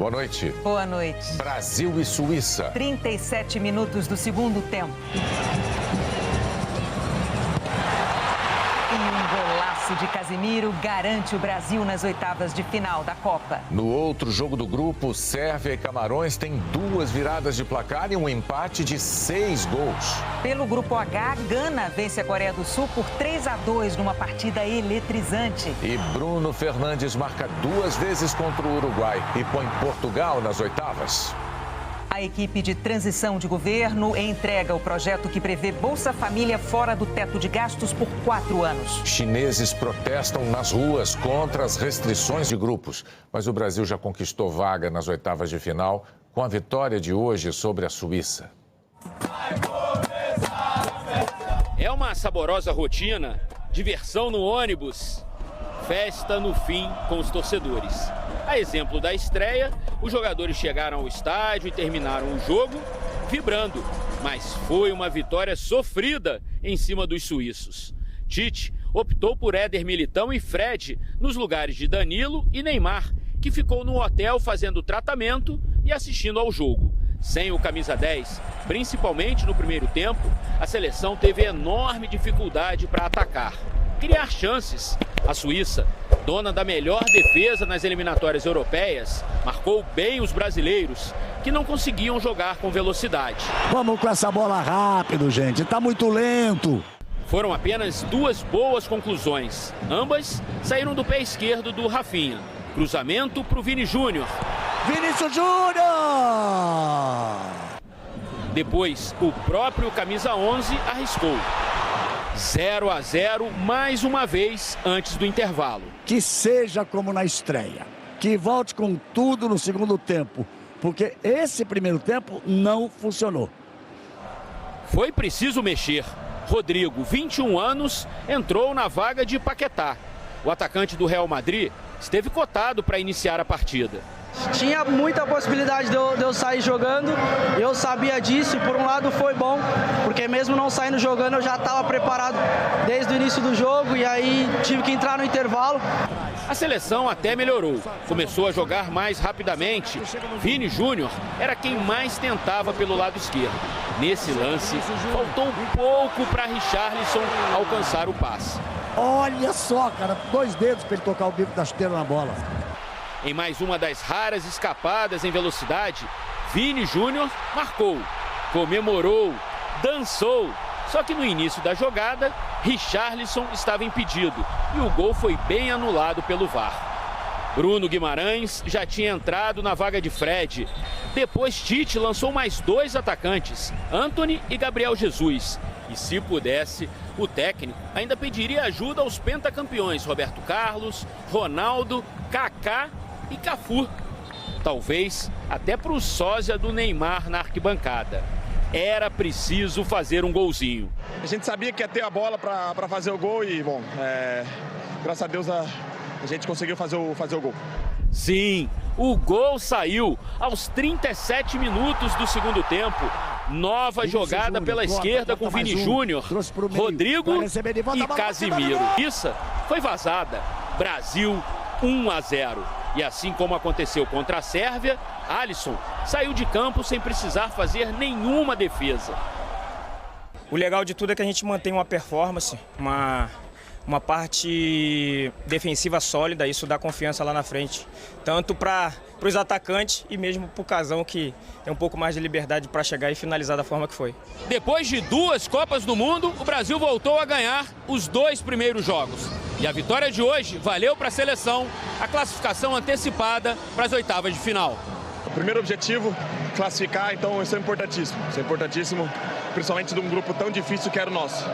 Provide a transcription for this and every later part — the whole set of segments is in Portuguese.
Boa noite. Boa noite. Brasil e Suíça. 37 minutos do segundo tempo. E um golaço de Casimiro garante o Brasil nas oitavas de final da Copa. No outro jogo do grupo, Sérvia e Camarões têm 2 viradas de placar e um empate de 6 gols. Pelo grupo H, Gana vence a Coreia do Sul por 3-2 numa partida eletrizante. E Bruno Fernandes marca 2 vezes contra o Uruguai e põe Portugal nas oitavas. A equipe de transição de governo entrega o projeto que prevê Bolsa Família fora do teto de gastos por 4 anos. Chineses protestam nas ruas contra as restrições de grupos, mas o Brasil já conquistou vaga nas oitavas de final com a vitória de hoje sobre a Suíça. É uma saborosa rotina, diversão no ônibus, festa no fim com os torcedores. A exemplo da estreia, os jogadores chegaram ao estádio e terminaram o jogo vibrando, mas foi uma vitória sofrida em cima dos suíços. Tite optou por Éder Militão e Fred nos lugares de Danilo e Neymar, que ficou no hotel fazendo tratamento e assistindo ao jogo. Sem o camisa 10, principalmente no primeiro tempo, a seleção teve enorme dificuldade para atacar, criar chances. A Suíça, dona da melhor defesa nas eliminatórias europeias, marcou bem os brasileiros, que não conseguiam jogar com velocidade. Vamos com essa bola rápido, gente, tá muito lento. Foram apenas 2 boas conclusões. Ambas saíram do pé esquerdo do Rafinha. Cruzamento para o Vini Júnior. Vinícius Júnior! Depois, o próprio camisa 11 arriscou. 0-0 mais uma vez antes do intervalo. Que seja como na estreia, que volte com tudo no segundo tempo, porque esse primeiro tempo não funcionou. Foi preciso mexer. Rodrigo, 21 anos, entrou na vaga de Paquetá. O atacante do Real Madrid esteve cotado para iniciar a partida. Tinha muita possibilidade de eu sair jogando, eu sabia disso e por um lado foi bom, porque mesmo não saindo jogando eu já estava preparado desde o início do jogo e aí tive que entrar no intervalo. A seleção até melhorou, começou a jogar mais rapidamente. Vini Júnior era quem mais tentava pelo lado esquerdo. Nesse lance, faltou um pouco para Richarlison alcançar o passe. Olha só, cara, 2 dedos para ele tocar o bico da chuteira na bola. Em mais uma das raras escapadas em velocidade, Vini Júnior marcou, comemorou, dançou. Só que no início da jogada, Richarlison estava impedido e o gol foi bem anulado pelo VAR. Bruno Guimarães já tinha entrado na vaga de Fred. Depois Tite lançou mais 2 atacantes, Antony e Gabriel Jesus. E se pudesse, o técnico ainda pediria ajuda aos pentacampeões Roberto Carlos, Ronaldo, Kaká e Cafu. Talvez até para o sósia do Neymar na arquibancada. Era preciso fazer um golzinho. A gente sabia que ia ter a bola para fazer o gol e, bom, graças a Deus a gente conseguiu fazer o gol. Sim, o gol saiu aos 37 minutos do segundo tempo. Nova jogada pela esquerda com Vini Júnior, Rodrigo e Casimiro. Isso foi vazada. Brasil 1-0. E assim como aconteceu contra a Sérvia, Alisson saiu de campo sem precisar fazer nenhuma defesa. O legal de tudo é que a gente mantém uma performance, uma parte defensiva sólida, isso dá confiança lá na frente. Tanto para os atacantes e mesmo para o Casão, que tem um pouco mais de liberdade para chegar e finalizar da forma que foi. Depois de 2 Copas do Mundo, o Brasil voltou a ganhar os 2 primeiros jogos. E a vitória de hoje valeu para a seleção a classificação antecipada para as oitavas de final. O primeiro objetivo, classificar, então isso é importantíssimo. Isso é importantíssimo, principalmente de um grupo tão difícil que era o nosso.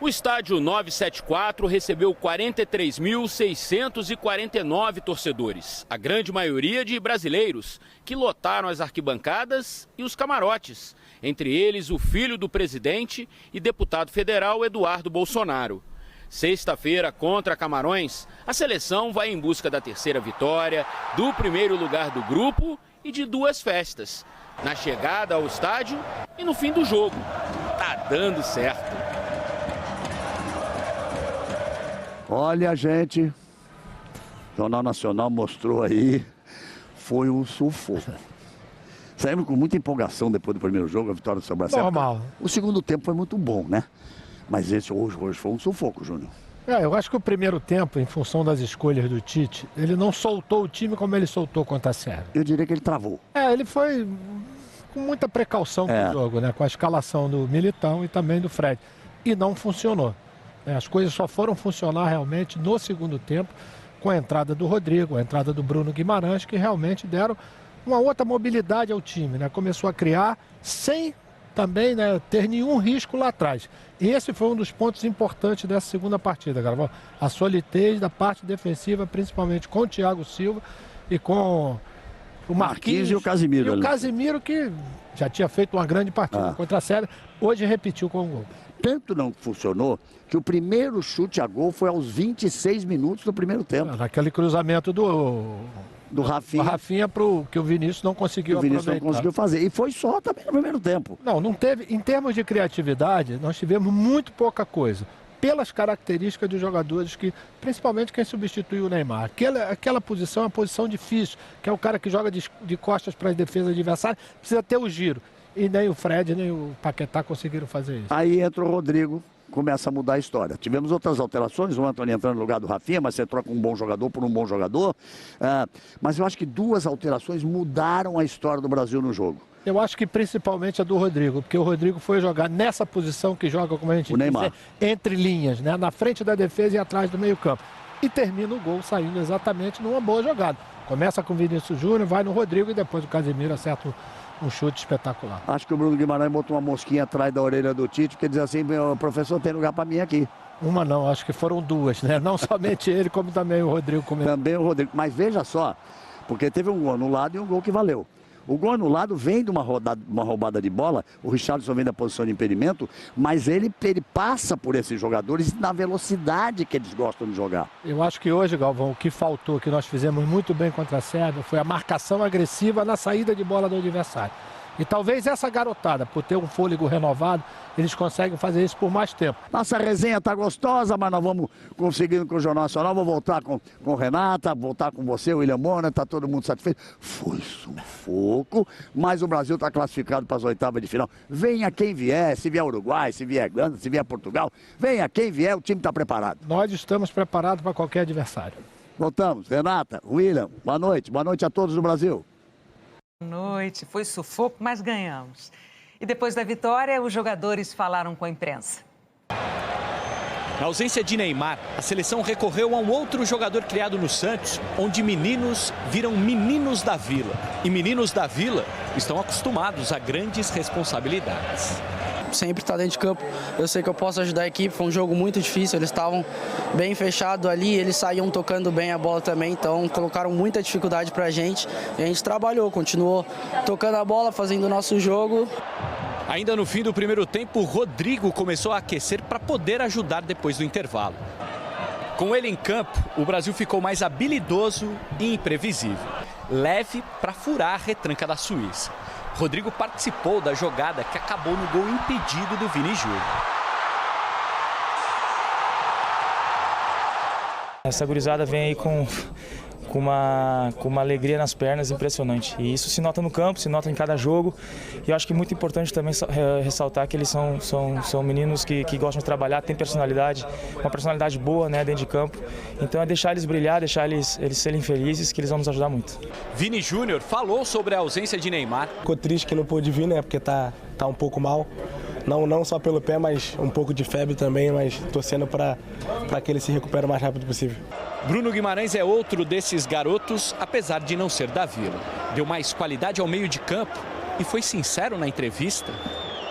O estádio 974 recebeu 43.649 torcedores, a grande maioria de brasileiros, que lotaram as arquibancadas e os camarotes, entre eles o filho do presidente e deputado federal Eduardo Bolsonaro. Sexta-feira, contra Camarões, a seleção vai em busca da 3ª vitória, do primeiro lugar do grupo e de 2 festas, na chegada ao estádio e no fim do jogo. Tá dando certo. Olha, gente, o Jornal Nacional mostrou aí foi um sufoco. Saímos com muita empolgação depois do primeiro jogo, a vitória do São Bracelo. Normal. O segundo tempo foi muito bom, né? Mas esse hoje foi um sufoco, Júnior. Eu acho que o primeiro tempo, em função das escolhas do Tite, ele não soltou o time como ele soltou contra a Sérvia. Eu diria que ele travou. Ele foi com muita precaução com o jogo, né? Com a escalação do Militão e também do Fred. E não funcionou. As coisas só foram funcionar realmente no segundo tempo, com a entrada do Rodrigo, a entrada do Bruno Guimarães, que realmente deram uma outra mobilidade ao time, né? Começou a criar sem também, né, ter nenhum risco lá atrás. E esse foi um dos pontos importantes dessa segunda partida, cara. A solidez da parte defensiva, principalmente com o Thiago Silva e com o Marquinhos e o Casimiro. E o Casimiro, que já tinha feito uma grande partida contra a Sérvia, hoje repetiu com o gol. Tanto não funcionou que o primeiro chute a gol foi aos 26 minutos do primeiro tempo. Naquele cruzamento do Rafinha que o Vinícius não conseguiu aproveitar. O Vinícius não conseguiu fazer. E foi só também no primeiro tempo. Não teve. Em termos de criatividade, nós tivemos muito pouca coisa. Pelas características dos jogadores, principalmente quem substituiu o Neymar. Aquela posição é uma posição difícil, que é o cara que joga de costas para as defesas adversárias, precisa ter o giro. E nem o Fred, nem o Paquetá conseguiram fazer isso. Aí entra o Rodrigo, começa a mudar a história. Tivemos outras alterações, o Antony entrando no lugar do Rafinha, mas você troca um bom jogador por um bom jogador. Mas eu acho que duas alterações mudaram a história do Brasil no jogo. Eu acho que principalmente a do Rodrigo, porque o Rodrigo foi jogar nessa posição que joga, como a gente diz, entre linhas, né? Na frente da defesa e atrás do meio-campo. E termina o gol saindo exatamente numa boa jogada. Começa com o Vinícius Júnior, vai no Rodrigo e depois o Casimiro acerta um chute espetacular. Acho que o Bruno Guimarães botou uma mosquinha atrás da orelha do Tite, porque diz assim, professor, tem lugar para mim aqui. Uma não, acho que foram duas, né? Não somente ele, como também o Rodrigo. Também o Rodrigo. Mas veja só, porque teve um gol anulado e um gol que valeu. O gol anulado vem de uma roubada de bola, o Richarlison vem da posição de impedimento, mas ele passa por esses jogadores na velocidade que eles gostam de jogar. Eu acho que hoje, Galvão, o que faltou, que nós fizemos muito bem contra a Sérvia, foi a marcação agressiva na saída de bola do adversário. E talvez essa garotada, por ter um fôlego renovado, eles conseguem fazer isso por mais tempo. Nossa resenha tá gostosa, mas nós vamos conseguindo com o Jornal Nacional. Vou voltar com Renata, voltar com você, o William Bonner, tá todo mundo satisfeito. Foi sufoco, mas o Brasil está classificado para as oitavas de final. Venha quem vier, se vier Uruguai, se vier Gana, se vier Portugal, venha quem vier, o time está preparado. Nós estamos preparados para qualquer adversário. Voltamos. Renata, William, boa noite a todos do Brasil. Boa noite, foi sufoco, mas ganhamos. E depois da vitória, os jogadores falaram com a imprensa. Na ausência de Neymar, a seleção recorreu a um outro jogador criado no Santos, onde meninos viram meninos da Vila. E meninos da Vila estão acostumados a grandes responsabilidades. Sempre estar dentro de campo, eu sei que eu posso ajudar a equipe, foi um jogo muito difícil, eles estavam bem fechados ali, eles saíam tocando bem a bola também, então colocaram muita dificuldade pra gente e a gente trabalhou, continuou tocando a bola, fazendo o nosso jogo. Ainda no fim do primeiro tempo, o Rodrigo começou a aquecer para poder ajudar depois do intervalo. Com ele em campo, o Brasil ficou mais habilidoso e imprevisível, leve para furar a retranca da Suíça. Rodrigo participou da jogada que acabou no gol impedido do Vini Júnior. Essa gurizada vem aí com uma alegria nas pernas impressionante. E isso se nota no campo, se nota em cada jogo. E eu acho que é muito importante também ressaltar que eles são meninos que gostam de trabalhar, têm personalidade, uma personalidade boa, né, dentro de campo. Então é deixar eles brilhar, deixar eles serem felizes, que eles vão nos ajudar muito. Vini Júnior falou sobre a ausência de Neymar. Ficou triste que não pôde vir, né, porque tá um pouco mal. Não só pelo pé, mas um pouco de febre também, mas torcendo para que ele se recupere o mais rápido possível. Bruno Guimarães é outro desses garotos, apesar de não ser da Vila. Deu mais qualidade ao meio de campo e foi sincero na entrevista.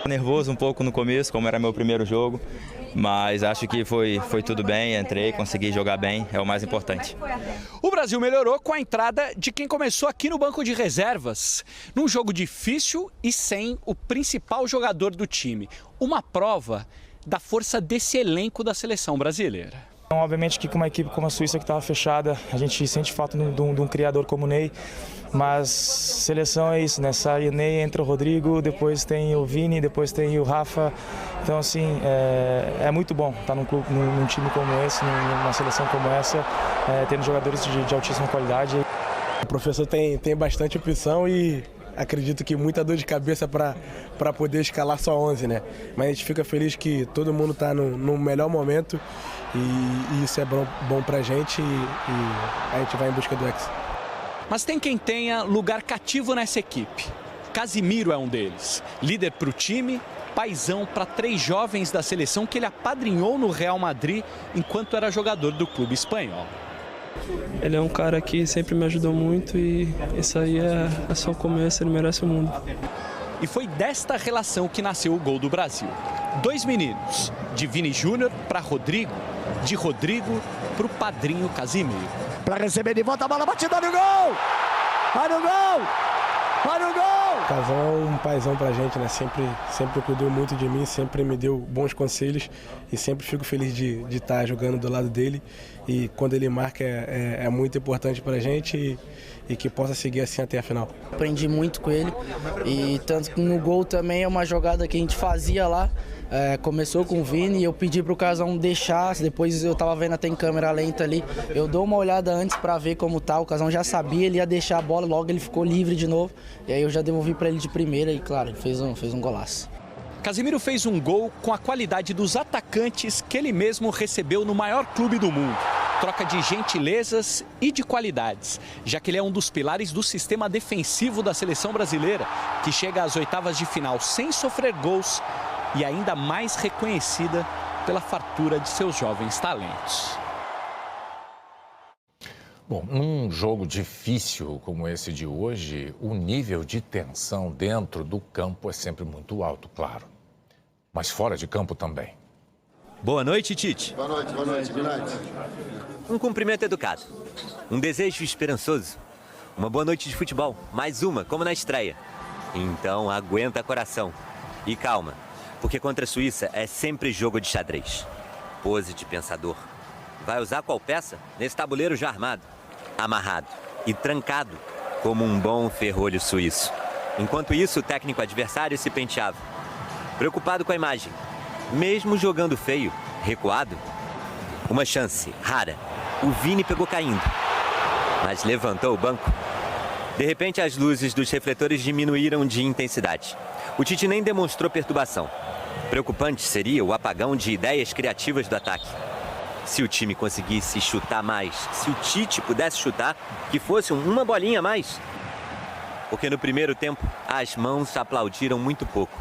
Nervoso um pouco no começo, como era meu primeiro jogo, mas acho que foi tudo bem, entrei, consegui jogar bem, é o mais importante. O Brasil melhorou com a entrada de quem começou aqui no banco de reservas, num jogo difícil e sem o principal jogador do time. Uma prova da força desse elenco da seleção brasileira. Então, obviamente que com uma equipe como a Suíça que estava fechada, a gente sente falta de um criador como o Ney, mas seleção é isso, né? Sai o Ney, entra o Rodrigo, depois tem o Vini, depois tem o Rafa. Então, assim, é muito bom estar num time como esse, numa seleção como essa, tendo jogadores de altíssima qualidade. professor tem bastante opção e acredito que muita dor de cabeça para poder escalar só 11, né? Mas a gente fica feliz que todo mundo está no melhor momento e isso é bom para a gente e a gente vai em busca do Hexa. Mas tem quem tenha lugar cativo nessa equipe. Casimiro é um deles, líder para o time, paizão para 3 jovens da seleção que ele apadrinhou no Real Madrid enquanto era jogador do clube espanhol. Ele é um cara que sempre me ajudou muito e isso aí é só o começo, ele merece o mundo. E foi desta relação que nasceu o gol do Brasil. 2 meninos, de Vini Júnior para Rodrigo, de Rodrigo para o padrinho Casimiro. Para receber de volta a bola, batida no gol! Vai no gol! Vai no gol! Casão é um paizão pra gente, né? Sempre cuidou muito de mim, sempre me deu bons conselhos e sempre fico feliz de estar jogando do lado dele. E quando ele marca é muito importante pra gente e que possa seguir assim até a final. Aprendi muito com ele e tanto que no gol também é uma jogada que a gente fazia lá. Começou com o Vini e eu pedi pro Casão deixar, depois eu tava vendo até em câmera lenta ali, eu dou uma olhada antes pra ver como tá, o Casão já sabia, ele ia deixar a bola, logo ele ficou livre de novo, e aí eu já devolvi pra ele de primeira e claro, ele fez um golaço. Casimiro fez um gol com a qualidade dos atacantes que ele mesmo recebeu no maior clube do mundo. Troca de gentilezas e de qualidades, já que ele é um dos pilares do sistema defensivo da seleção brasileira, que chega às oitavas de final sem sofrer gols e ainda mais reconhecida pela fartura de seus jovens talentos. Bom, num jogo difícil como esse de hoje, o nível de tensão dentro do campo é sempre muito alto, claro. Mas fora de campo também. Boa noite, Tite. Boa noite, boa noite, boa noite. Um cumprimento educado, um desejo esperançoso, uma boa noite de futebol, mais uma, como na estreia. Então aguenta coração e calma, porque contra a Suíça é sempre jogo de xadrez. Pose de pensador. Vai usar qual peça? Nesse tabuleiro já armado, amarrado e trancado, como um bom ferrolho suíço. Enquanto isso, o técnico adversário se penteava, preocupado com a imagem. Mesmo jogando feio, recuado, uma chance rara. O Vini pegou caindo, mas levantou o banco. De repente, as luzes dos refletores diminuíram de intensidade. O Tite nem demonstrou perturbação. Preocupante seria o apagão de ideias criativas do ataque. Se o time conseguisse chutar mais, se o Tite pudesse chutar, que fosse uma bolinha a mais. Porque no primeiro tempo, as mãos aplaudiram muito pouco.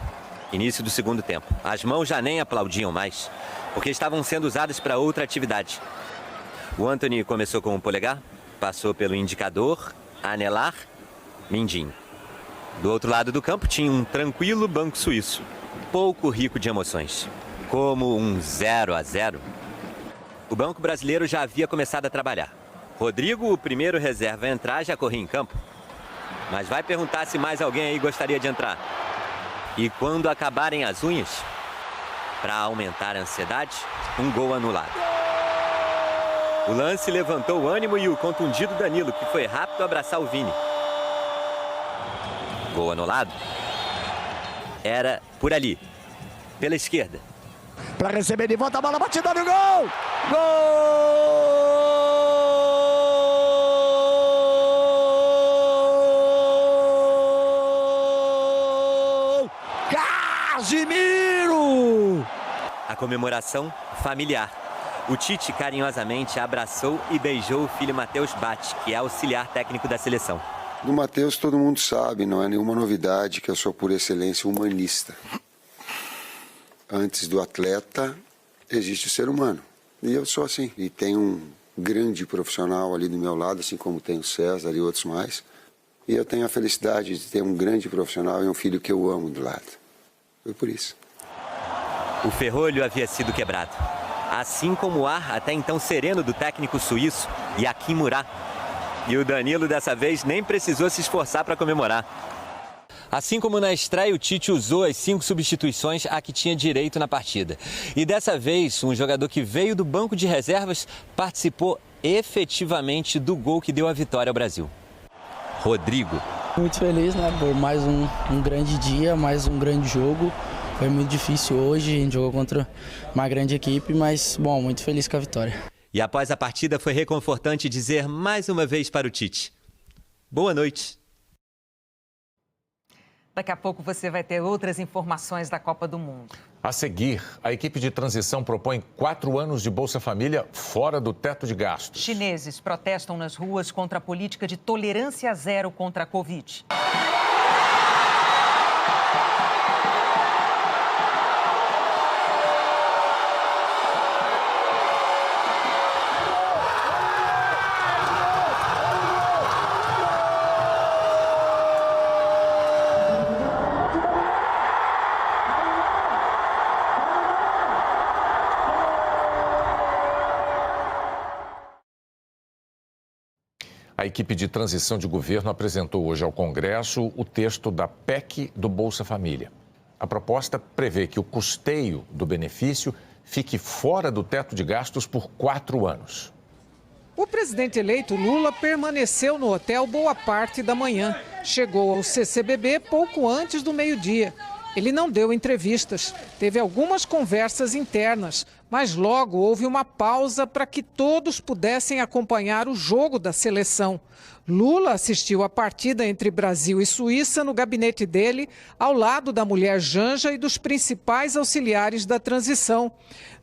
Início do segundo tempo, as mãos já nem aplaudiam mais, porque estavam sendo usadas para outra atividade. O Antony começou com o polegar, passou pelo indicador, anelar, mindinho. Do outro lado do campo tinha um tranquilo banco suíço, pouco rico de emoções, como um 0-0. O banco brasileiro já havia começado a trabalhar. Rodrigo, o primeiro reserva a entrar, já corria em campo. Mas vai perguntar se mais alguém aí gostaria de entrar. E quando acabarem as unhas, para aumentar a ansiedade, um gol anulado. O lance levantou o ânimo e o contundido Danilo, que foi rápido abraçar o Vini. Gol anulado. Era por ali, pela esquerda. Para receber de volta a bola, batida no gol! Gol! Casimiro! A comemoração familiar. O Tite carinhosamente abraçou e beijou o filho Matheus Batti, que é auxiliar técnico da seleção. Do Matheus todo mundo sabe, não é nenhuma novidade que eu sou por excelência humanista. Antes do atleta, existe o ser humano. E eu sou assim. E tem um grande profissional ali do meu lado, assim como tem o César e outros mais. E eu tenho a felicidade de ter um grande profissional e um filho que eu amo do lado. Foi por isso. O ferrolho havia sido quebrado. Assim como o ar até então sereno do técnico suíço, Joachim Murat. E o Danilo dessa vez nem precisou se esforçar para comemorar. Assim como na estreia, o Tite usou as 5 substituições a que tinha direito na partida. E dessa vez, um jogador que veio do banco de reservas participou efetivamente do gol que deu a vitória ao Brasil. Rodrigo. Muito feliz, né, por mais um grande dia, mais um grande jogo. Foi muito difícil hoje, a gente jogou contra uma grande equipe, mas, bom, muito feliz com a vitória. E após a partida foi reconfortante dizer mais uma vez para o Tite: Boa noite. Daqui a pouco você vai ter outras informações da Copa do Mundo. A seguir, a equipe de transição propõe 4 anos de Bolsa Família fora do teto de gastos. Chineses protestam nas ruas contra a política de tolerância zero contra a Covid. A equipe de transição de governo apresentou hoje ao Congresso o texto da PEC do Bolsa Família. A proposta prevê que o custeio do benefício fique fora do teto de gastos por 4 anos. O presidente eleito Lula permaneceu no hotel boa parte da manhã. Chegou ao CCBB pouco antes do meio-dia. Ele não deu entrevistas, teve algumas conversas internas, mas logo houve uma pausa para que todos pudessem acompanhar o jogo da seleção. Lula assistiu à partida entre Brasil e Suíça no gabinete dele, ao lado da mulher Janja e dos principais auxiliares da transição.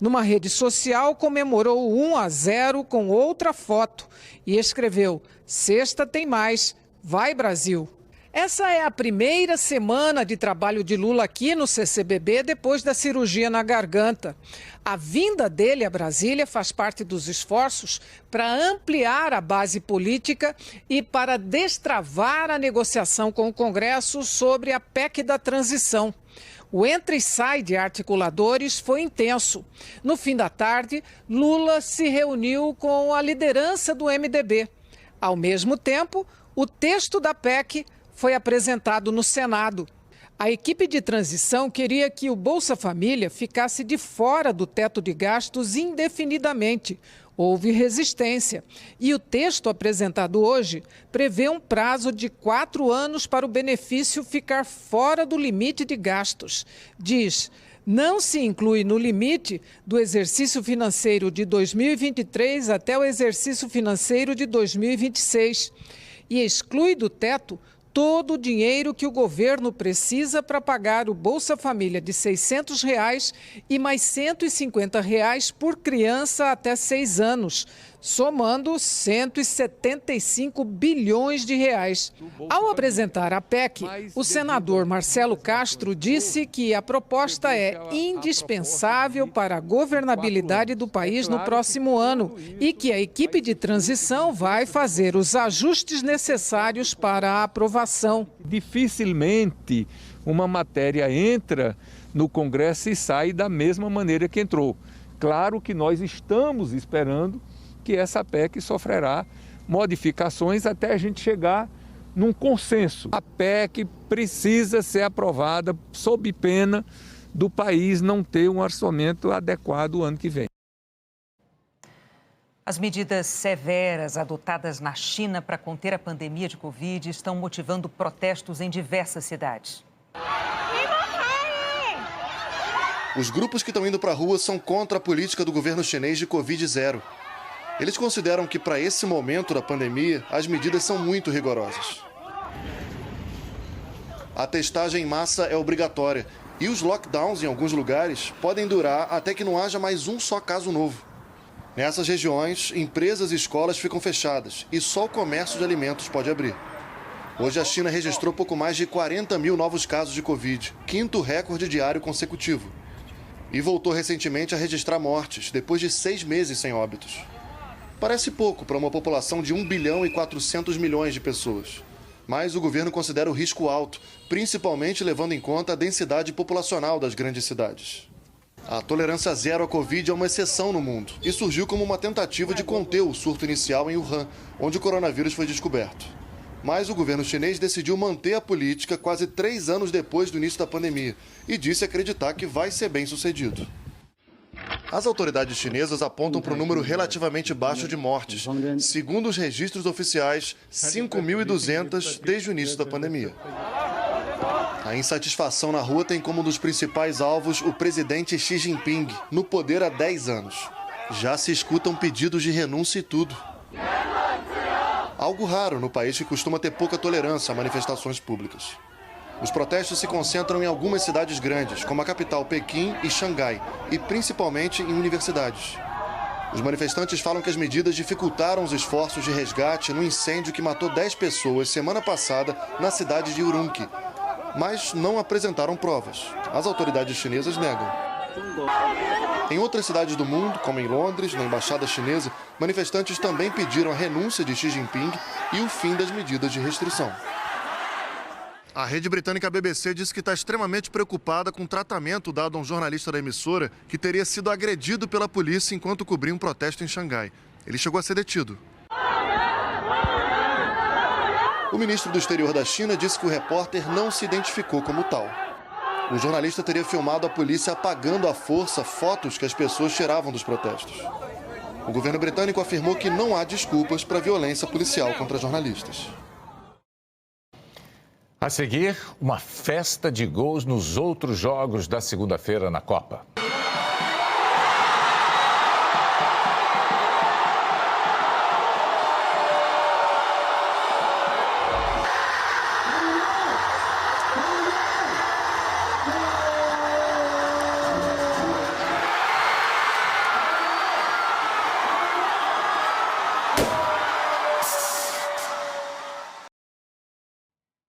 Numa rede social, comemorou o 1-0 com outra foto e escreveu: "Sexta tem mais, vai Brasil". Essa é a primeira semana de trabalho de Lula aqui no CCBB depois da cirurgia na garganta. A vinda dele a Brasília faz parte dos esforços para ampliar a base política e para destravar a negociação com o Congresso sobre a PEC da transição. O entra e sai de articuladores foi intenso. No fim da tarde, Lula se reuniu com a liderança do MDB. Ao mesmo tempo, o texto da PEC foi apresentado no Senado. A equipe de transição queria que o Bolsa Família ficasse de fora do teto de gastos indefinidamente. Houve resistência. E o texto apresentado hoje prevê um prazo de 4 anos para o benefício ficar fora do limite de gastos. Diz: não se inclui no limite do exercício financeiro de 2023 até o exercício financeiro de 2026. E exclui do teto todo o dinheiro que o governo precisa para pagar o Bolsa Família de R$ 600 e mais R$ 150 por criança até 6 anos, somando 175 bilhões de reais. Ao apresentar a PEC, o senador Marcelo Castro disse que a proposta é indispensável para a governabilidade do país no próximo ano e que a equipe de transição vai fazer os ajustes necessários para a aprovação. Dificilmente uma matéria entra no Congresso e sai da mesma maneira que entrou. Claro que nós estamos esperando que essa PEC sofrerá modificações até a gente chegar num consenso. A PEC precisa ser aprovada sob pena do país não ter um orçamento adequado o ano que vem. As medidas severas adotadas na China para conter a pandemia de Covid estão motivando protestos em diversas cidades. Os grupos que estão indo para a rua são contra a política do governo chinês de Covid-0. Eles consideram que, para esse momento da pandemia, as medidas são muito rigorosas. A testagem em massa é obrigatória e os lockdowns em alguns lugares podem durar até que não haja mais um só caso novo. Nessas regiões, empresas e escolas ficam fechadas e só o comércio de alimentos pode abrir. Hoje a China registrou pouco mais de 40 mil novos casos de Covid, 5º recorde diário consecutivo. E voltou recentemente a registrar mortes, depois de 6 meses sem óbitos. Parece pouco para uma população de 1 bilhão e 400 milhões de pessoas. Mas o governo considera o risco alto, principalmente levando em conta a densidade populacional das grandes cidades. A tolerância zero à Covid é uma exceção no mundo e surgiu como uma tentativa de conter o surto inicial em Wuhan, onde o coronavírus foi descoberto. Mas o governo chinês decidiu manter a política quase 3 anos depois do início da pandemia e disse acreditar que vai ser bem sucedido. As autoridades chinesas apontam para um número relativamente baixo de mortes. Segundo os registros oficiais, 5.200 desde o início da pandemia. A insatisfação na rua tem como um dos principais alvos o presidente Xi Jinping, no poder há 10 anos. Já se escutam pedidos de renúncia e tudo. algo raro no país que costuma ter pouca tolerância a manifestações públicas. Os protestos se concentram em algumas cidades grandes, como a capital Pequim e Xangai, e principalmente em universidades. Os manifestantes falam que as medidas dificultaram os esforços de resgate no incêndio que matou 10 pessoas semana passada na cidade de Urumqi, mas não apresentaram provas. As autoridades chinesas negam. Em outras cidades do mundo, como em Londres, na embaixada chinesa, manifestantes também pediram a renúncia de Xi Jinping e o fim das medidas de restrição. A rede britânica BBC disse que está extremamente preocupada com o tratamento dado a um jornalista da emissora que teria sido agredido pela polícia enquanto cobria um protesto em Xangai. Ele chegou a ser detido. O ministro do Exterior da China disse que o repórter não se identificou como tal. O jornalista teria filmado a polícia apagando à força fotos que as pessoas tiravam dos protestos. O governo britânico afirmou que não há desculpas para a violência policial contra jornalistas. A seguir, uma festa de gols nos outros jogos da segunda-feira na Copa.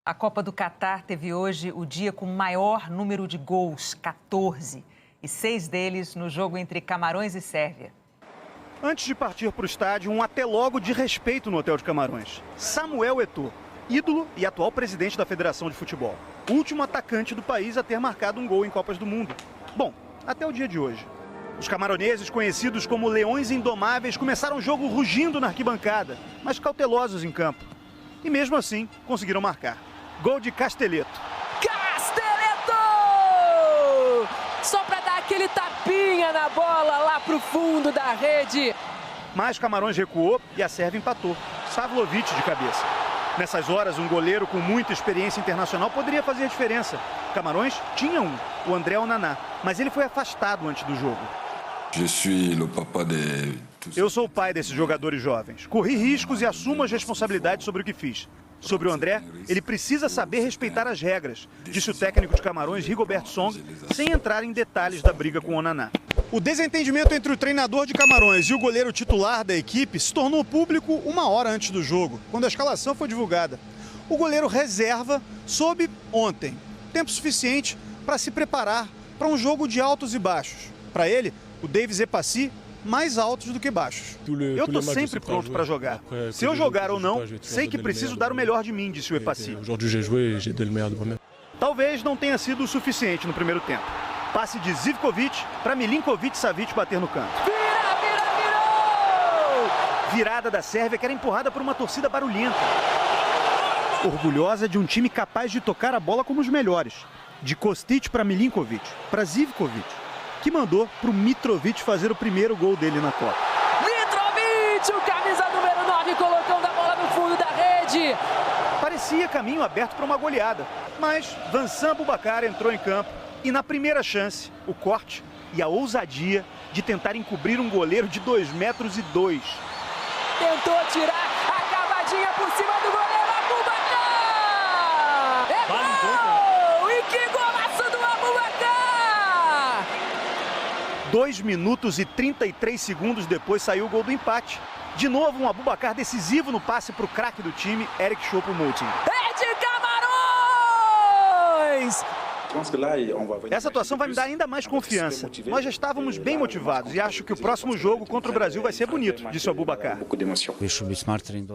A Copa do Catar teve hoje o dia com maior número de gols, 14, e 6 deles no jogo entre Camarões e Sérvia. Antes de partir para o estádio, um até logo de respeito no Hotel de Camarões. Samuel Eto'o, ídolo e atual presidente da Federação de Futebol. O último atacante do país a ter marcado um gol em Copas do Mundo. Bom, até o dia de hoje. Os camaroneses, conhecidos como Leões Indomáveis, começaram o jogo rugindo na arquibancada, mas cautelosos em campo. E mesmo assim, conseguiram marcar. Gol de Casteleto. Casteleto! Só para dar aquele tapinha na bola lá pro fundo da rede. Mas Camarões recuou e a Sérvia empatou. Savlovic de cabeça. Nessas horas, um goleiro com muita experiência internacional poderia fazer a diferença. Camarões tinha um, o André Onana, mas ele foi afastado antes do jogo. Eu sou o pai desses jogadores jovens. Corri riscos e assumo as responsabilidades sobre o que fiz. Sobre o André, ele precisa saber respeitar as regras, disse o técnico de Camarões, Rigobert Song, sem entrar em detalhes da briga com o Onana. O desentendimento entre o treinador de Camarões e o goleiro titular da equipe se tornou público uma hora antes do jogo, quando a escalação foi divulgada. O goleiro reserva soube ontem tempo suficiente para se preparar para um jogo de altos e baixos. Para ele, o Davis Epassi, mais altos do que baixos. Eu estou sempre pronto para jogar. Se eu jogar ou não, sei que preciso dar o melhor de mim, disse o Epassi. Talvez não tenha sido o suficiente no primeiro tempo. Passe de Zivkovic para Milinkovic-Savic bater no canto. Virada da Sérvia que era empurrada por uma torcida barulhenta. Orgulhosa de um time capaz de tocar a bola como os melhores. De Kostic para Milinkovic, para Zivkovic, que mandou para o Mitrovic fazer o primeiro gol dele na Copa. Mitrovic, o camisa número 9, colocando a bola no fundo da rede. Parecia caminho aberto para uma goleada, mas Vincent Aboubakar entrou em campo e na primeira chance, o corte e a ousadia de tentar encobrir um goleiro de 2,2 metros. Tentou tirar a cavadinha por cima do goleiro Aboubakar! É gol! E que golaço do Aboubakar! 2 minutos e 33 segundos depois saiu o gol do empate. De novo um Aboubakar decisivo no passe para o craque do time, Eric Choupo-Moting. É de Camarões! Essa atuação vai me dar ainda mais confiança. Nós já estávamos bem motivados e acho que o próximo jogo contra o Brasil vai ser bonito, disse o Aboubakar.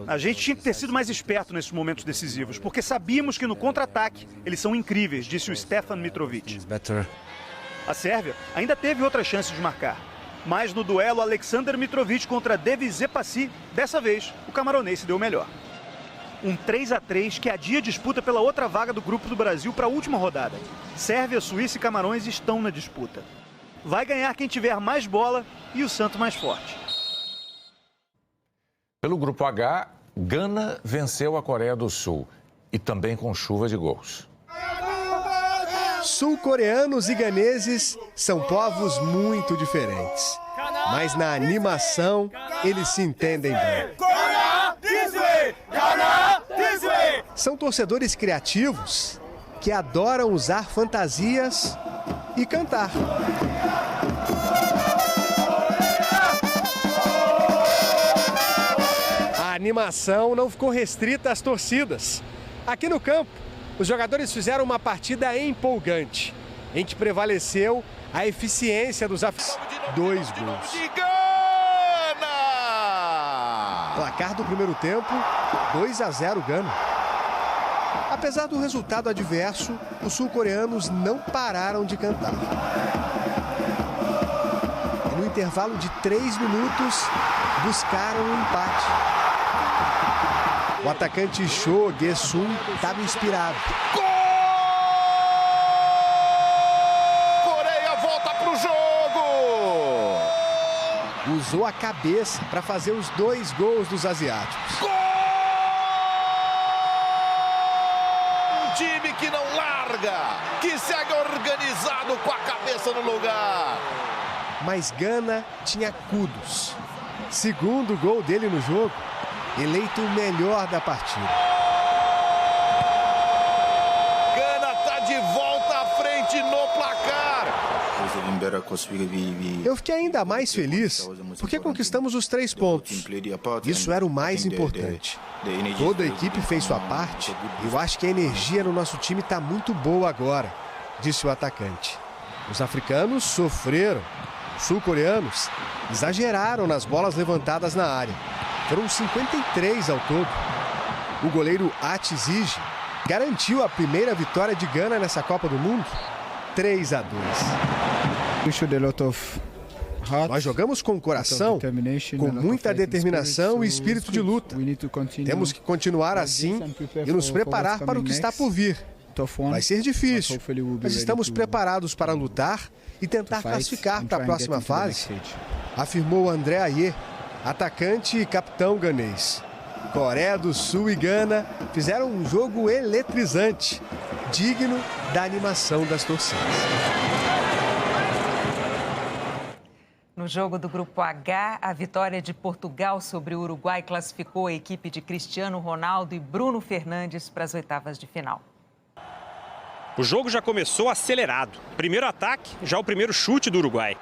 A gente tinha que ter sido mais esperto nesses momentos decisivos, porque sabíamos que no contra-ataque eles são incríveis, disse o Stefan Mitrovic. A Sérvia ainda teve outra chance de marcar. Mas no duelo Aleksandar Mitrovic contra Davis Epassi, dessa vez o camaronês se deu melhor. Um 3-3 que adia a disputa pela outra vaga do grupo do Brasil para a última rodada. Sérvia, Suíça e Camarões estão na disputa. Vai ganhar quem tiver mais bola e o santo mais forte. Pelo grupo H, Gana venceu a Coreia do Sul e também com chuva de gols. Sul-coreanos e ganeses são povos muito diferentes, mas na animação eles se entendem bem. São torcedores criativos que adoram usar fantasias e cantar. A animação não ficou restrita às torcidas. Aqui no campo, os jogadores fizeram uma partida empolgante, em que prevaleceu a eficiência dos aficionados. 2 gols. Placar do primeiro tempo, 2-0 Gana. Apesar do resultado adverso, os sul-coreanos não pararam de cantar. E no intervalo de 3 minutos, buscaram um empate. O atacante Cho Ge-sun estava inspirado. Gol! Coreia volta pro jogo! Usou a cabeça para fazer os 2 gols dos asiáticos. Gol! Um time que não larga, que segue organizado com a cabeça no lugar. Mas Gana tinha Kudus. Segundo gol dele no jogo, eleito o melhor da partida. Gana tá de volta à frente no placar. Eu fiquei ainda mais feliz porque conquistamos os 3 pontos. Isso era o mais importante. Toda a equipe fez sua parte e eu acho que a energia no nosso time está muito boa agora, disse o atacante. Os africanos sofreram. Os sul-coreanos exageraram nas bolas levantadas na área. Foram 53 ao todo. O goleiro Atizige garantiu a primeira vitória de Gana nessa Copa do Mundo, 3-2. Nós jogamos com coração, com muita determinação e espírito de luta. Temos que continuar assim e nos preparar para o que está por vir. Vai ser difícil, mas estamos preparados para lutar e tentar classificar para a próxima fase, afirmou André Ayer, atacante e capitão ganês. Coreia do Sul e Gana fizeram um jogo eletrizante, digno da animação das torcidas. No jogo do Grupo H, a vitória de Portugal sobre o Uruguai classificou a equipe de Cristiano Ronaldo e Bruno Fernandes para as oitavas de final. O jogo já começou acelerado. Primeiro ataque, já o primeiro chute do Uruguai.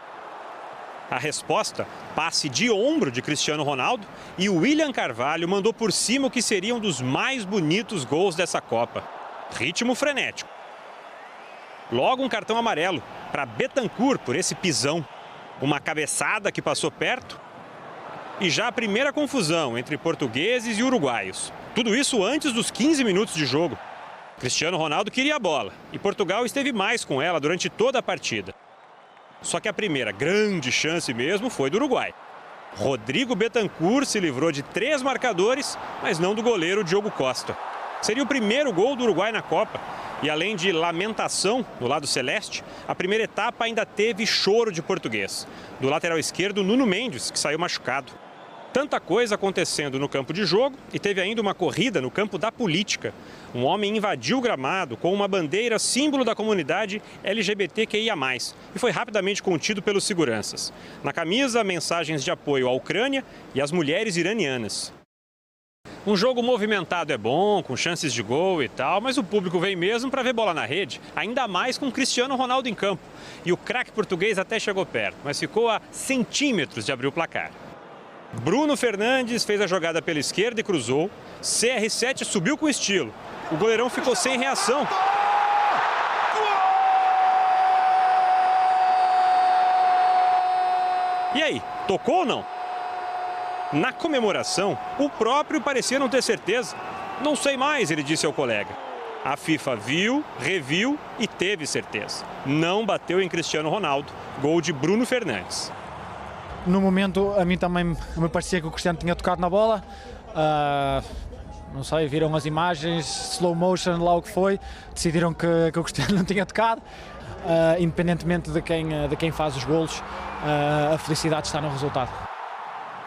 A resposta, passe de ombro de Cristiano Ronaldo e o William Carvalho mandou por cima o que seria um dos mais bonitos gols dessa Copa. Ritmo frenético. Logo um cartão amarelo para Betancur por esse pisão. Uma cabeçada que passou perto. E já a primeira confusão entre portugueses e uruguaios. Tudo isso antes dos 15 minutos de jogo. Cristiano Ronaldo queria a bola e Portugal esteve mais com ela durante toda a partida. Só que a primeira grande chance mesmo foi do Uruguai. Rodrigo Betancur se livrou de 3 marcadores, mas não do goleiro Diogo Costa. Seria o primeiro gol do Uruguai na Copa. E além de lamentação do lado celeste, a primeira etapa ainda teve choro de português. Do lateral esquerdo, Nuno Mendes, que saiu machucado. Tanta coisa acontecendo no campo de jogo e teve ainda uma corrida no campo da política. Um homem invadiu o gramado com uma bandeira símbolo da comunidade LGBTQIA+, e foi rapidamente contido pelos seguranças. Na camisa, mensagens de apoio à Ucrânia e às mulheres iranianas. Um jogo movimentado é bom, com chances de gol e tal, mas o público vem mesmo para ver bola na rede, ainda mais com Cristiano Ronaldo em campo. E o craque português até chegou perto, mas ficou a centímetros de abrir o placar. Bruno Fernandes fez a jogada pela esquerda e cruzou. CR7 subiu com estilo. O goleirão ficou sem reação. E aí, tocou ou não? Na comemoração, o próprio parecia não ter certeza. Não sei mais, ele disse ao colega. A FIFA viu, reviu e teve certeza. Não bateu em Cristiano Ronaldo. Gol de Bruno Fernandes. No momento, a mim também me parecia que o Cristiano tinha tocado na bola. Não sei, viram as imagens, slow motion, lá o que foi, decidiram que o Cristiano não tinha tocado. Independentemente de quem faz os golos, a felicidade está no resultado.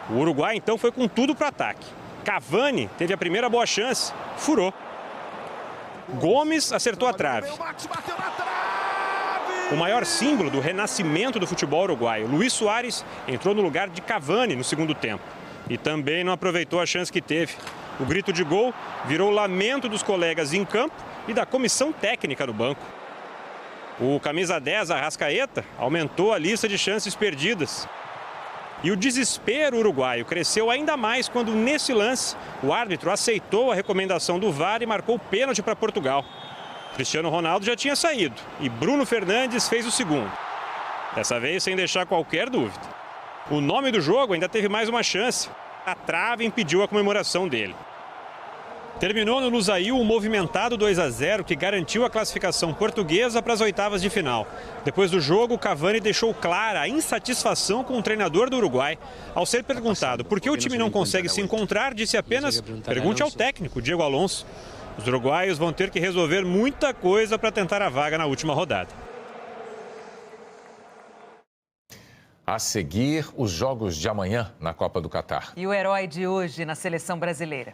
O Uruguai então foi com tudo para o ataque. Cavani teve a primeira boa chance, furou. Gomes acertou a trave. O maior símbolo do renascimento do futebol uruguaio, Luís Soares, entrou no lugar de Cavani no segundo tempo. E também não aproveitou a chance que teve. O grito de gol virou lamento dos colegas em campo e da comissão técnica no banco. O camisa 10, Arrascaeta, aumentou a lista de chances perdidas. E o desespero uruguaio cresceu ainda mais quando, nesse lance, o árbitro aceitou a recomendação do VAR e marcou pênalti para Portugal. Cristiano Ronaldo já tinha saído e Bruno Fernandes fez o segundo. Dessa vez sem deixar qualquer dúvida. O nome do jogo ainda teve mais uma chance. A trave impediu a comemoração dele. Terminou no Lusail um movimentado 2-0 que garantiu a classificação portuguesa para as oitavas de final. Depois do jogo, Cavani deixou clara a insatisfação com o treinador do Uruguai. Ao ser perguntado por que o time não consegue se encontrar, disse apenas: pergunte ao técnico, Diego Alonso. Os uruguaios vão ter que resolver muita coisa para tentar a vaga na última rodada. A seguir, os jogos de amanhã na Copa do Catar. E o herói de hoje na seleção brasileira.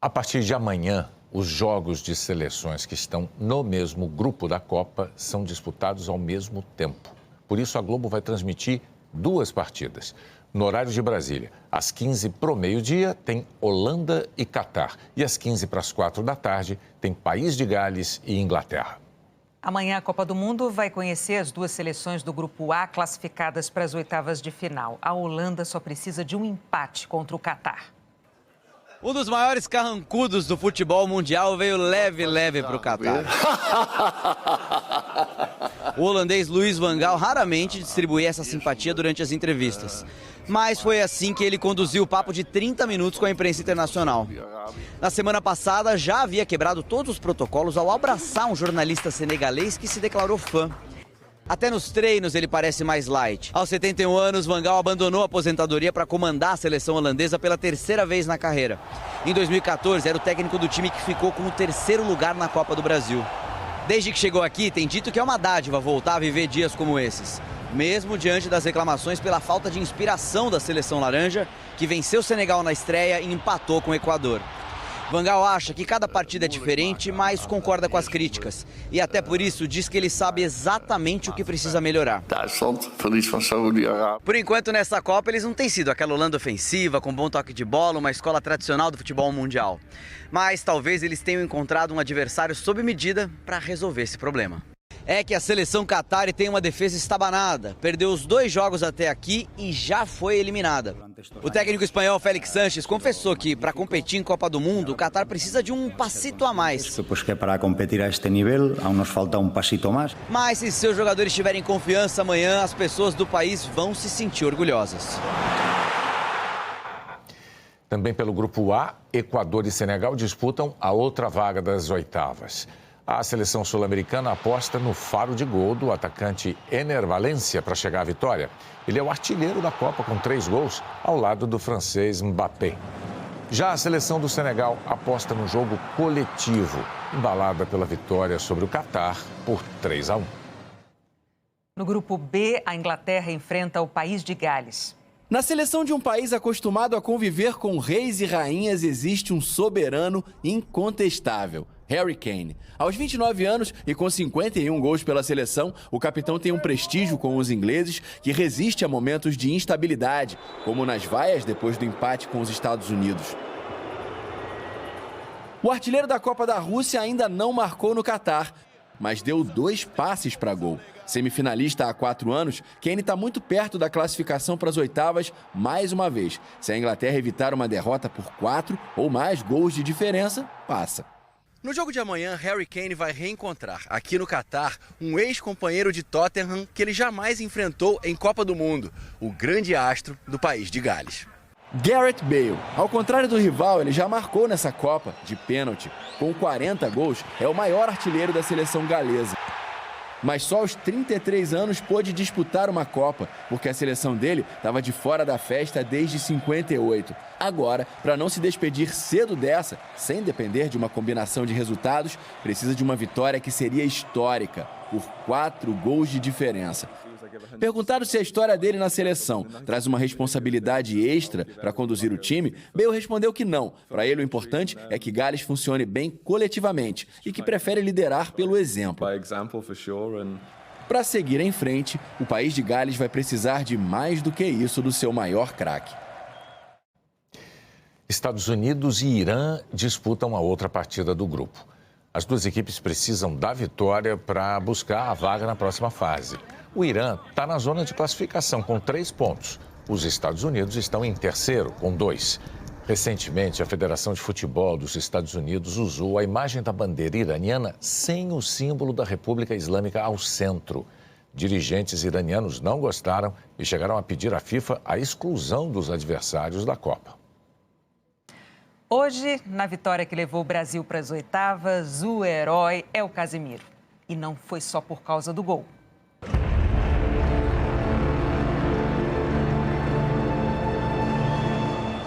A partir de amanhã, os jogos de seleções que estão no mesmo grupo da Copa são disputados ao mesmo tempo. Por isso, a Globo vai transmitir 2 partidas. No horário de Brasília, às 15 para o meio-dia, tem Holanda e Catar. E às 15 para as 4 da tarde, tem País de Gales e Inglaterra. Amanhã, a Copa do Mundo vai conhecer as 2 seleções do Grupo A classificadas para as oitavas de final. A Holanda só precisa de um empate contra o Catar. Um dos maiores carrancudos do futebol mundial veio leve para o Catar. O holandês Louis van Gaal raramente distribuía essa simpatia durante as entrevistas. Mas foi assim que ele conduziu o papo de 30 minutos com a imprensa internacional. Na semana passada, já havia quebrado todos os protocolos ao abraçar um jornalista senegalês que se declarou fã. Até nos treinos ele parece mais light. Aos 71 anos, Van Gaal abandonou a aposentadoria para comandar a seleção holandesa pela 3ª vez na carreira. Em 2014, era o técnico do time que ficou com o 3º lugar na Copa do Brasil. Desde que chegou aqui, tem dito que é uma dádiva voltar a viver dias como esses. Mesmo diante das reclamações pela falta de inspiração da seleção laranja, que venceu o Senegal na estreia e empatou com o Equador. Van Gaal acha que cada partida é diferente, mas concorda com as críticas. E até por isso diz que ele sabe exatamente o que precisa melhorar. Por enquanto, nessa Copa, eles não têm sido aquela Holanda ofensiva, com bom toque de bola, uma escola tradicional do futebol mundial. Mas talvez eles tenham encontrado um adversário sob medida para resolver esse problema. É que a seleção Qatari tem uma defesa estabanada, perdeu os 2 jogos até aqui e já foi eliminada. O técnico espanhol Félix Sánchez confessou que, para competir em Copa do Mundo, o Qatar precisa de um passito a mais. Para competir a este nível, aún nos falta um passito a mais. Mas se seus jogadores tiverem confiança amanhã, as pessoas do país vão se sentir orgulhosas. Também pelo Grupo A, Equador e Senegal disputam a outra vaga das oitavas. A seleção sul-americana aposta no faro de gol do atacante Ener Valencia para chegar à vitória. Ele é o artilheiro da Copa com 3 gols, ao lado do francês Mbappé. Já a seleção do Senegal aposta no jogo coletivo, embalada pela vitória sobre o Catar por 3-1. No Grupo B, a Inglaterra enfrenta o País de Gales. Na seleção de um país acostumado a conviver com reis e rainhas, existe um soberano incontestável: Harry Kane. Aos 29 anos e com 51 gols pela seleção, o capitão tem um prestígio com os ingleses que resiste a momentos de instabilidade, como nas vaias depois do empate com os Estados Unidos. O artilheiro da Copa da Rússia ainda não marcou no Catar, mas deu 2 passes para gol. Semifinalista há 4 anos, Kane está muito perto da classificação para as oitavas mais uma vez. Se a Inglaterra evitar uma derrota por 4 ou mais gols de diferença, passa. No jogo de amanhã, Harry Kane vai reencontrar, aqui no Catar, um ex-companheiro de Tottenham que ele jamais enfrentou em Copa do Mundo, o grande astro do País de Gales. Gareth Bale. Ao contrário do rival, ele já marcou nessa Copa, de pênalti. Com 40 gols, é o maior artilheiro da seleção galesa. mas só aos 33 anos pôde disputar uma Copa, porque a seleção dele estava de fora da festa desde 58. Agora, para não se despedir cedo dessa, sem depender de uma combinação de resultados, precisa de uma vitória que seria histórica, por 4 gols de diferença. Perguntado se a história dele na seleção traz uma responsabilidade extra para conduzir o time, Bale respondeu que não. Para ele, o importante é que Gales funcione bem coletivamente e que prefere liderar pelo exemplo. Para seguir em frente, o país de Gales vai precisar de mais do que isso do seu maior craque. Estados Unidos e Irã disputam a outra partida do grupo. As duas equipes precisam da vitória para buscar a vaga na próxima fase. O Irã está na zona de classificação com 3 pontos. Os Estados Unidos estão em terceiro, com 2. Recentemente, a Federação de Futebol dos Estados Unidos usou a imagem da bandeira iraniana sem o símbolo da República Islâmica ao centro. Dirigentes iranianos não gostaram e chegaram a pedir à FIFA a exclusão dos adversários da Copa. Hoje, na vitória que levou o Brasil para as oitavas, o herói é o Casemiro. E não foi só por causa do gol.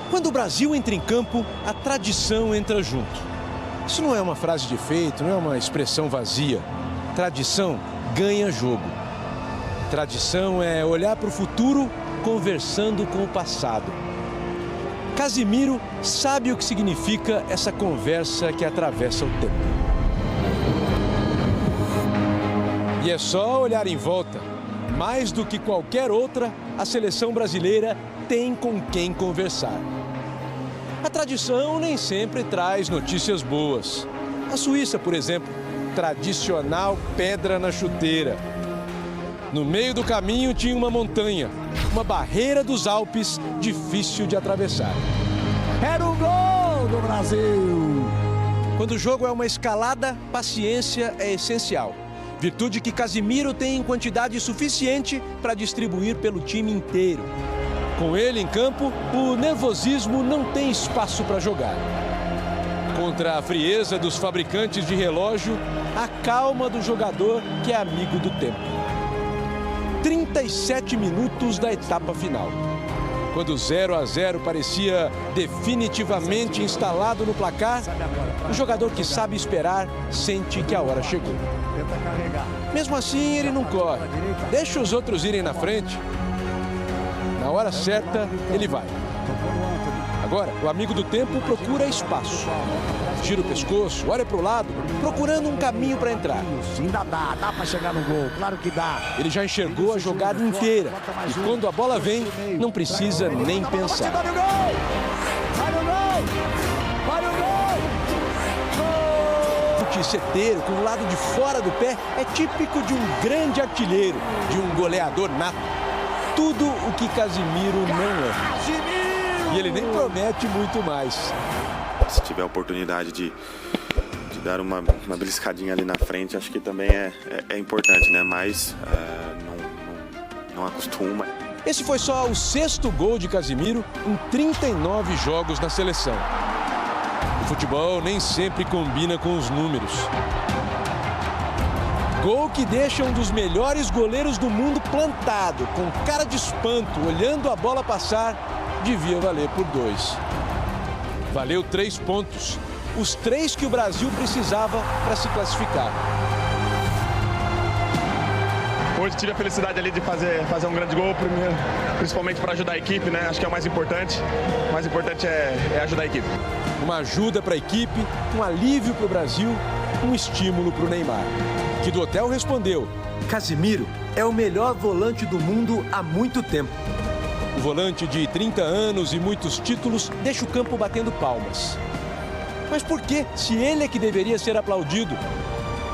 Quando o Brasil entra em campo, a tradição entra junto. Isso não é uma frase de efeito, não é uma expressão vazia. Tradição ganha jogo. Tradição é olhar para o futuro conversando com o passado. Casemiro sabe o que significa essa conversa que atravessa o tempo. E é só olhar em volta. Mais do que qualquer outra, a seleção brasileira tem com quem conversar. A tradição nem sempre traz notícias boas. A Suíça, por exemplo, tradicional pedra na chuteira. No meio do caminho tinha uma montanha, uma barreira dos Alpes difícil de atravessar. Era o gol do Brasil! Quando o jogo é uma escalada, paciência é essencial. Virtude que Casemiro tem em quantidade suficiente para distribuir pelo time inteiro. Com ele em campo, o nervosismo não tem espaço para jogar. Contra a frieza dos fabricantes de relógio, a calma do jogador que é amigo do tempo. 37 minutos da etapa final. Quando o 0-0 parecia definitivamente instalado no placar, o jogador que sabe esperar sente que a hora chegou. Mesmo assim, ele não corre. Deixa os outros irem na frente. Na hora certa, ele vai. Agora, o amigo do tempo procura espaço. Gira o pescoço, olha para o lado, procurando um caminho para entrar. Ainda dá para chegar no gol, claro que dá. Ele já enxergou a jogada inteira. E quando a bola vem, não precisa nem pensar. Vai no gol! Vai no gol! Vai no gol! O certeiro, com o lado de fora do pé, é típico de um grande artilheiro, de um goleador nato. Tudo o que Casemiro não é. E ele nem promete muito mais. Se tiver a oportunidade de dar uma beliscadinha ali na frente, acho que também é importante, né? Mas não acostuma. Esse foi só o 6º gol de Casemiro em 39 jogos na seleção. O futebol nem sempre combina com os números. Gol que deixa um dos melhores goleiros do mundo plantado, com cara de espanto, olhando a bola passar, devia valer por 2. Valeu 3 pontos, os 3 que o Brasil precisava para se classificar. Hoje tive a felicidade ali de fazer um grande gol, primeiro, principalmente para ajudar a equipe, né? Acho que é o mais importante. O mais importante é ajudar a equipe. Uma ajuda para a equipe, um alívio para o Brasil, um estímulo para o Neymar, que do hotel respondeu: Casemiro é o melhor volante do mundo há muito tempo. O volante de 30 anos e muitos títulos deixa o campo batendo palmas. Mas por que, se ele é que deveria ser aplaudido?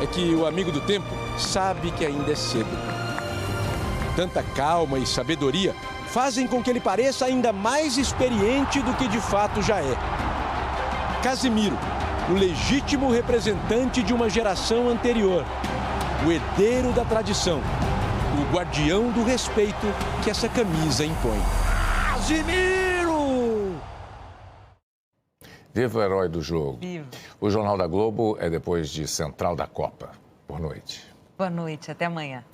É que o amigo do tempo sabe que ainda é cedo. Tanta calma e sabedoria fazem com que ele pareça ainda mais experiente do que de fato já é. Casemiro, o legítimo representante de uma geração anterior, o herdeiro da tradição, o guardião do respeito que essa camisa impõe. Casemiro! Viva o herói do jogo. Viva. O Jornal da Globo é depois de Central da Copa, por noite. Boa noite, até amanhã.